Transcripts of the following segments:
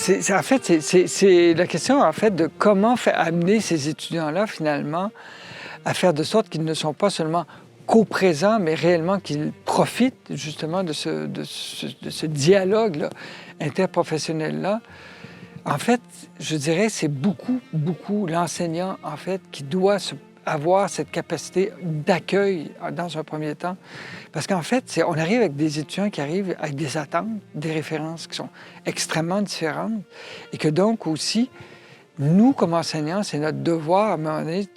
En fait, c'est la question, en fait, de comment amener ces étudiants-là, finalement, à faire de sorte qu'ils ne sont pas seulement co-présents, mais réellement qu'ils profitent, justement, de ce dialogue-là, interprofessionnel-là. En fait, je dirais, c'est beaucoup l'enseignant, en fait, qui doit avoir cette capacité d'accueil dans un premier temps. Parce qu'en fait, on arrive avec des étudiants qui arrivent avec des attentes, des références qui sont extrêmement différentes. Et que donc aussi, nous, comme enseignants, c'est notre devoir, à un moment donné,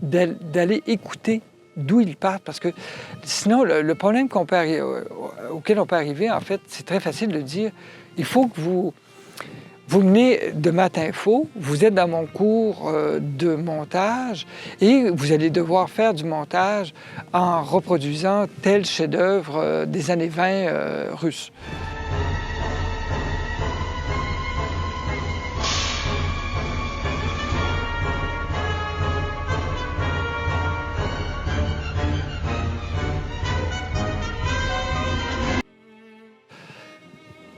d'aller écouter d'où ils partent. Parce que sinon, le problème auquel on peut arriver, en fait, c'est très facile de dire, il faut que vous venez de Matinfo, vous êtes dans mon cours de montage et vous allez devoir faire du montage en reproduisant tel chef-d'œuvre des années 20 russes.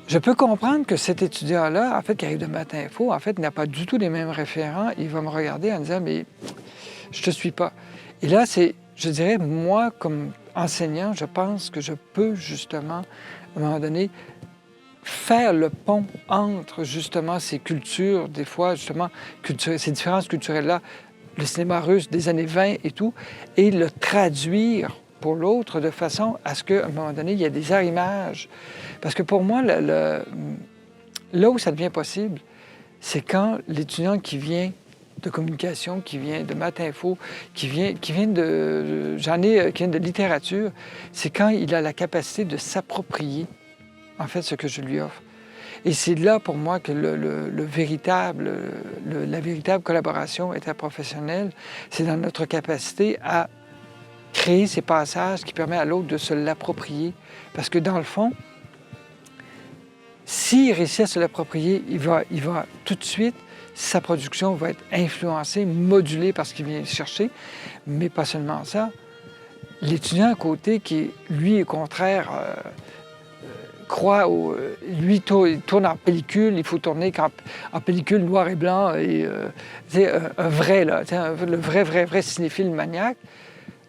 Je peux comprendre que cet étudiant-là, en fait, qui arrive de Matinfo, en fait, n'a pas du tout les mêmes référents. Il va me regarder en disant, mais je te suis pas. Et là, je dirais, moi, comme enseignant, je pense que je peux justement, à un moment donné, faire le pont entre justement ces cultures, des fois, justement, ces différences culturelles-là, le cinéma russe des années 20 et tout, et le traduire pour l'autre de façon à ce qu'à un moment donné, il y ait des arrimages. Parce que pour moi, là où ça devient possible, c'est quand l'étudiant qui vient de communication, qui vient de Matinfo, qui vient de littérature, c'est quand il a la capacité de s'approprier, en fait, ce que je lui offre. Et c'est là, pour moi, que la véritable collaboration interprofessionnelle, c'est dans notre capacité à créer ces passages qui permettent à l'autre de se l'approprier. Parce que dans le fond, s'il réussit à se l'approprier, il va tout de suite, sa production va être influencée, modulée par ce qu'il vient chercher. Mais pas seulement ça. L'étudiant à côté qui, lui, au contraire, lui tourne en pellicule, il faut tourner en pellicule noir et blanc, et un vrai, là, le vrai cinéphile maniaque,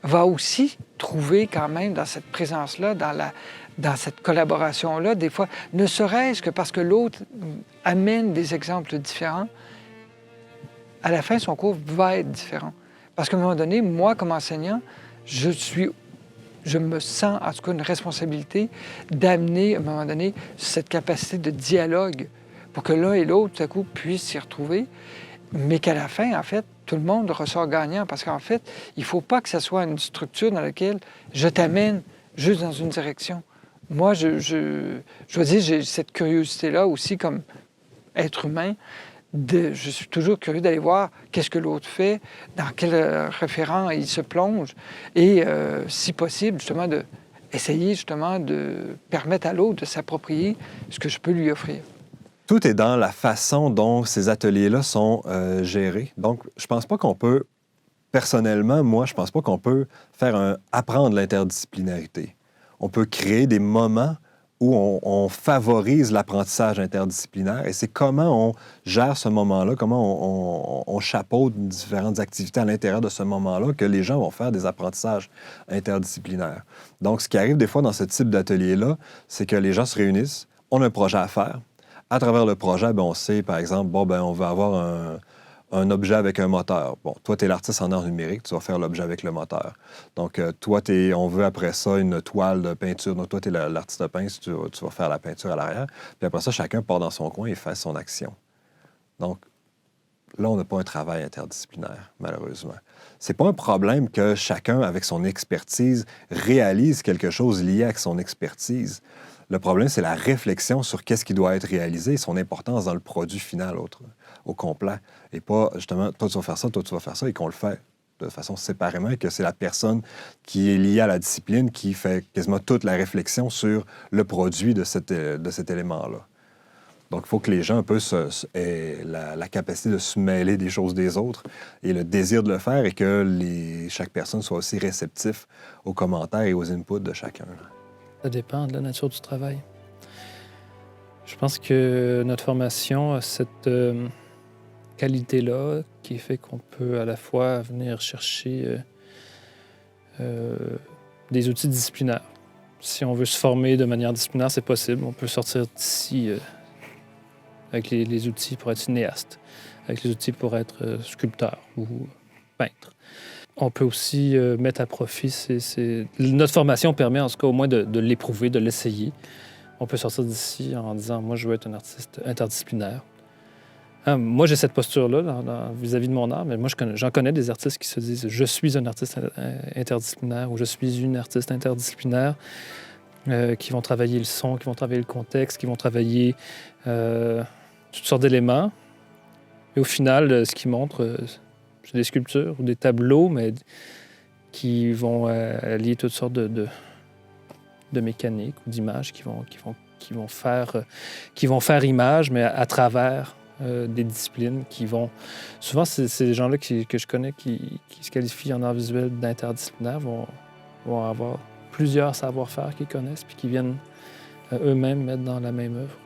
va aussi trouver quand même dans cette présence-là, dans cette collaboration-là, des fois, ne serait-ce que parce que l'autre amène des exemples différents, à la fin, son cours va être différent. Parce qu'à un moment donné, moi, comme enseignant, je me sens, en tout cas, une responsabilité d'amener, à un moment donné, cette capacité de dialogue pour que l'un et l'autre, tout à coup, puissent s'y retrouver, mais qu'à la fin, en fait, tout le monde ressort gagnant. Parce qu'en fait, il ne faut pas que ce soit une structure dans laquelle je t'amène juste dans une direction. Moi, je dois dire, j'ai cette curiosité-là aussi comme être humain. Je suis toujours curieux d'aller voir qu'est-ce que l'autre fait, dans quel référent il se plonge, et si possible, justement, essayer justement de permettre à l'autre de s'approprier ce que je peux lui offrir. Tout est dans la façon dont ces ateliers-là sont gérés. Donc, je pense pas qu'on peut, personnellement, moi, je pense pas qu'on peut apprendre l'interdisciplinarité. On peut créer des moments où on favorise l'apprentissage interdisciplinaire, et c'est comment on gère ce moment-là, comment on chapeaute différentes activités à l'intérieur de ce moment-là que les gens vont faire des apprentissages interdisciplinaires. Donc, ce qui arrive des fois dans ce type d'atelier-là, c'est que les gens se réunissent, on a un projet à faire. À travers le projet, on sait, par exemple, on va avoir un objet avec un moteur. Bon, toi, tu es l'artiste en art numérique, tu vas faire l'objet avec le moteur. Donc, toi, on veut après ça une toile de peinture. Donc, toi, tu es l'artiste de peintre, tu vas faire la peinture à l'arrière. Puis après ça, chacun part dans son coin et fait son action. Donc, là, on n'a pas un travail interdisciplinaire, malheureusement. C'est pas un problème que chacun, avec son expertise, réalise quelque chose lié à son expertise. Le problème, c'est la réflexion sur qu'est-ce qui doit être réalisé et son importance dans le produit final au complet. Et pas, justement, toi, tu vas faire ça, et qu'on le fait de façon séparément, et que c'est la personne qui est liée à la discipline qui fait quasiment toute la réflexion sur le produit de cet élément-là. Donc, il faut que les gens un peu aient la capacité de se mêler des choses des autres et le désir de le faire, et que chaque personne soit aussi réceptif aux commentaires et aux inputs de chacun. Ça dépend de la nature du travail. Je pense que notre formation a cette qualité-là qui fait qu'on peut à la fois venir chercher des outils disciplinaires. Si on veut se former de manière disciplinaire, c'est possible. On peut sortir d'ici avec les outils pour être cinéaste, avec les outils pour être sculpteur ou peintre. On peut aussi mettre à profit notre formation permet en tout cas au moins de l'éprouver, de l'essayer. On peut sortir d'ici en disant « moi, je veux être un artiste interdisciplinaire ». Moi, j'ai cette posture-là vis-à-vis de mon art, mais moi, j'en connais des artistes qui se disent « je suis un artiste interdisciplinaire » ou « je suis une artiste interdisciplinaire », qui vont travailler le son, qui vont travailler le contexte, qui vont travailler toutes sortes d'éléments. Et au final, ce qu'ils montrent, c'est des sculptures ou des tableaux, mais qui vont lier toutes sortes de mécaniques ou d'images qui vont faire image, mais à travers des disciplines qui vont... Souvent, ces gens-là que je connais qui se qualifient en art visuel d'interdisciplinaire vont avoir plusieurs savoir-faire qu'ils connaissent puis qui viennent eux-mêmes mettre dans la même œuvre.